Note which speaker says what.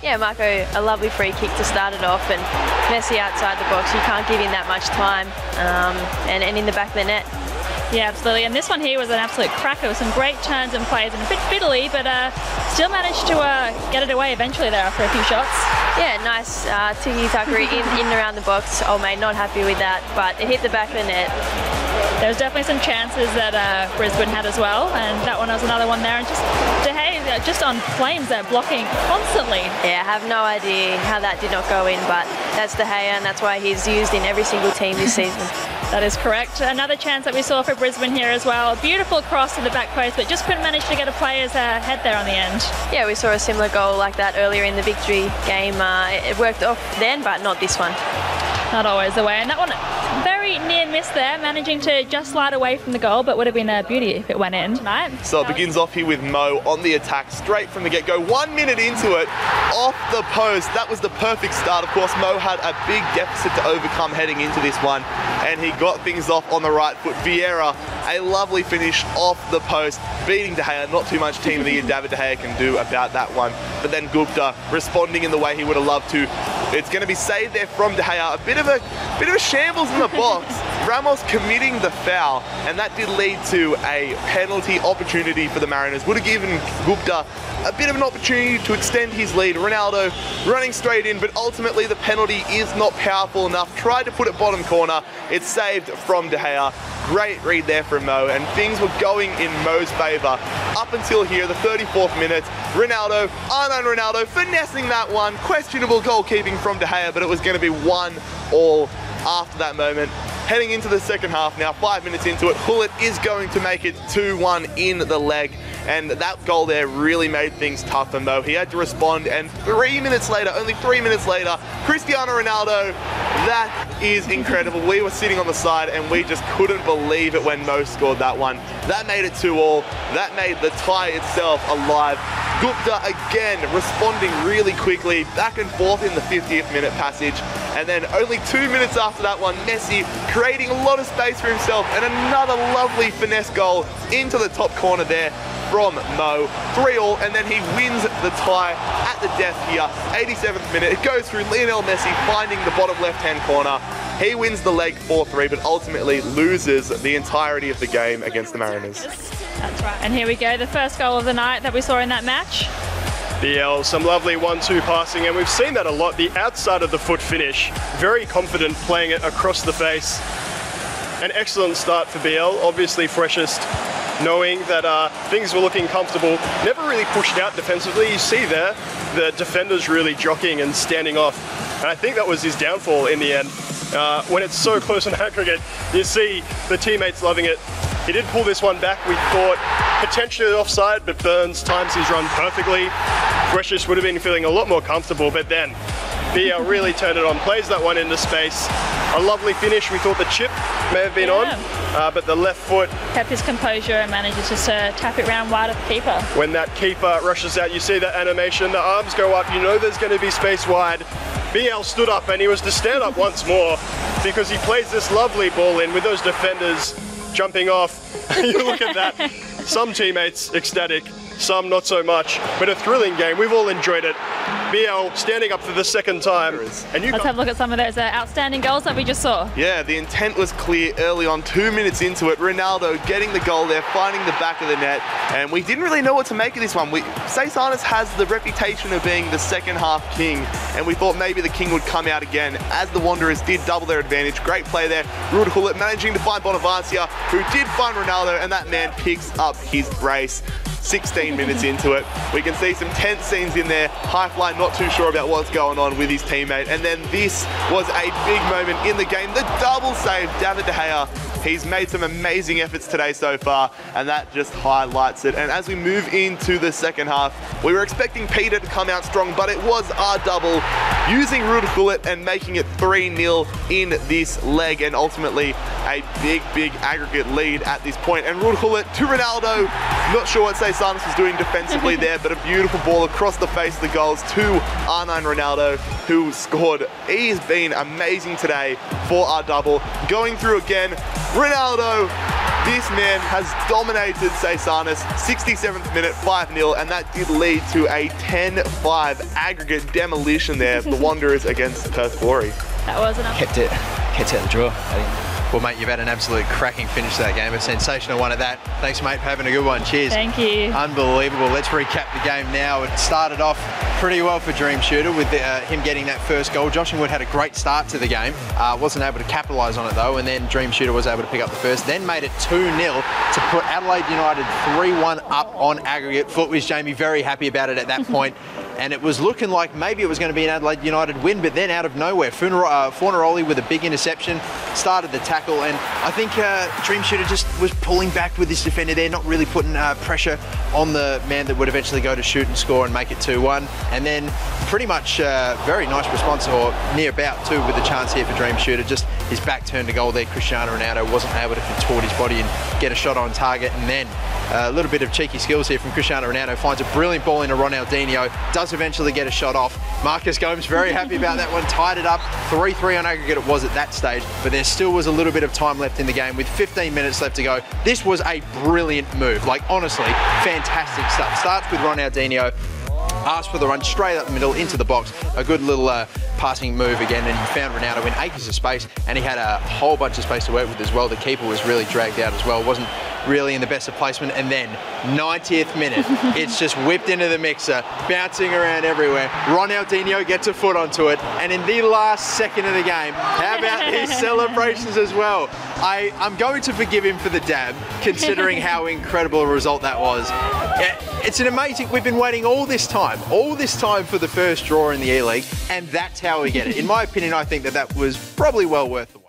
Speaker 1: Yeah, Marco, a lovely free kick to start it off, and Messi outside the box. You can't give him that much time, and in the back of the net.
Speaker 2: Yeah, absolutely. And this one here was an absolute cracker with some great turns and plays, and a bit fiddly, but still managed to get it away eventually there after a few shots.
Speaker 1: Yeah, nice tiki-taka in and around the box. Old mate not happy with that, but it hit the back of the net.
Speaker 2: There was definitely some chances that Brisbane had as well, and that one was another one there. And just De Gea just on flames there, blocking constantly.
Speaker 1: Yeah, I have no idea how that did not go in, but that's De Gea, and that's why he's used in every single team this season.
Speaker 2: That is correct. Another chance that we saw for Brisbane here as well. A beautiful cross to the back post, but just couldn't manage to get a player's head there on the end.
Speaker 1: Yeah, we saw a similar goal like that earlier in the victory game. It worked off then, but not this one.
Speaker 2: Not always the way. And that one, very near miss there, managing to just slide away from the goal, but would have been a beauty if it went in tonight.
Speaker 3: So it begins off here with Mo on the attack, straight from the get-go. 1 minute into it, off the post. That was the perfect start. Of course, Mo had a big deficit to overcome heading into this one, and he got things off on the right foot. Vieira, a lovely finish off the post, beating De Gea. Not too much team of the year David De Gea can do about that one. But then Gupta responding in the way he would have loved to. It's going to be saved there from De Gea. A bit of a shambles in the box. Ramos committing the foul, and that did lead to a penalty opportunity for the Mariners. Would have given Gupta a bit of an opportunity to extend his lead. Ronaldo running straight in, but ultimately the penalty is not powerful enough. Tried to put it bottom corner. It's saved from De Gea. Great read there from Mo, and things were going in Mo's favour up until here, the 34th minute. Ronaldo, R9 Ronaldo, finessing that one. Questionable goalkeeping from De Gea, but it was going to be 1-1 after that moment. Heading into the second half now, 5 minutes into it, Hullet is going to make it 2-1 in the leg, and that goal there really made things tough for Mo. He had to respond, and 3 minutes later, only 3 minutes later, Cristiano Ronaldo, that is incredible. We were sitting on the side and we just couldn't believe it when Mo scored that one. That made it 2-2. That made the tie itself alive. Gupta again responding really quickly, back and forth in the 50th minute passage. And then only 2 minutes after that one, Messi creating a lot of space for himself, and another lovely finesse goal into the top corner there from Mo. 3-3, and then he wins the tie at the death here. 87th minute, it goes through Lionel Messi finding the bottom left-hand corner. He wins the leg 4-3, but ultimately loses the entirety of the game against the Mariners.
Speaker 2: That's right. And here we go, the first goal of the night that we saw in that match.
Speaker 4: BL, some lovely 1-2 passing, and we've seen that a lot. The outside of the foot finish, very confident playing it across the face. An excellent start for BL, obviously freshest, knowing that things were looking comfortable. Never really pushed out defensively. You see there, the defenders really jockeying and standing off. And I think that was his downfall in the end. When it's so close on aggregate, you see the teammates loving it. He did pull this one back, we thought potentially offside, but Burns times his run perfectly. Freshest would have been feeling a lot more comfortable, but then BL really turned it on, plays that one into space. A lovely finish. We thought the chip may have been on, but the left foot
Speaker 2: kept his composure and manages to tap it round wide of the keeper.
Speaker 4: When that keeper rushes out, you see that animation, the arms go up, you know there's going to be space wide. BL stood up, and he was to stand up once more because he plays this lovely ball in with those defenders jumping off. You look at that, some teammates ecstatic, some not so much, but a thrilling game. We've all enjoyed it. BL standing up for the second time. And
Speaker 2: Let's have a look at some of those outstanding goals that we just saw.
Speaker 3: Yeah, the intent was clear early on, 2 minutes into it. Ronaldo getting the goal there, finding the back of the net, and we didn't really know what to make of this one. Cesarnes has the reputation of being the second half king, and we thought maybe the king would come out again, as the Wanderers did double their advantage. Great play there. Ruud Gullit managing to find Bonavacia, who did find Ronaldo, and that man picks up his brace. 16 minutes into it. We can see some tense scenes in there. Highfly not too sure about what's going on with his teammate. And then this was a big moment in the game. The double save, David De Gea. He's made some amazing efforts today so far, and that just highlights it. And as we move into the second half, we were expecting Peter to come out strong, but it was our double using Ruud Gullit and making it 3-0 in this leg, and ultimately a big aggregate lead at this point. And Ruud Gullit to Ronaldo. Not sure what Cesarnes was doing defensively there, but a beautiful ball across the face of the goals to R9 Ronaldo, who scored. He has been amazing today for our double. Going through again, Ronaldo This man has dominated Ceysanis, 67th minute, 5-0, and that did lead to a 10-5 aggregate demolition there for the Wanderers against Perth Glory.
Speaker 2: That was enough.
Speaker 5: Kept it the draw. Well, mate, you've had an absolute cracking finish to that game. A sensational one at that. Thanks, mate, for having a good one. Cheers.
Speaker 2: Thank you.
Speaker 5: Unbelievable. Let's recap the game now. It started off pretty well for Dream Shooter with him getting that first goal. Joshingwood had a great start to the game. Wasn't able to capitalise on it, though, and then Dream Shooter was able to pick up the first. Then made it 2-0 to put Adelaide United 3-1 up on aggregate. Foot was Jamie very happy about it at that point. And it was looking like maybe it was going to be an Adelaide United win, but then out of nowhere, Fornaroli with a big interception started the tackle, and I think Dream Shooter just was pulling back with his defender there, not really putting pressure on the man that would eventually go to shoot and score and make it 2-1. And then pretty much very nice response, or near about too, with the chance here for Dream Shooter. Just his back turned to goal there. Cristiano Ronaldo wasn't able to contort his body and get a shot on target, and then a little bit of cheeky skills here from Cristiano Ronaldo, finds a brilliant ball into Ronaldinho, does eventually get a shot off. Marcus Gomes very happy about that one, tied it up. 3-3 on aggregate it was at that stage, but there still was a little bit of time left in the game with 15 minutes left to go. This was a brilliant move, like honestly, fantastic stuff. Starts with Ronaldinho, asks for the run straight up the middle into the box. A good little passing move again, and he found Ronaldo in acres of space, and he had a whole bunch of space to work with as well. The keeper was really dragged out as well. Wasn't really in the best of placement, and then 90th minute, it's just whipped into the mixer, bouncing around everywhere. Ronaldinho gets a foot onto it, and in the last second of the game, how about his celebrations as well? I'm going to forgive him for the dab, considering how incredible a result that was. It's an amazing, we've been waiting all this time for the first draw in the E-League, and that's how we get it. In my opinion, I think that was probably well worth it.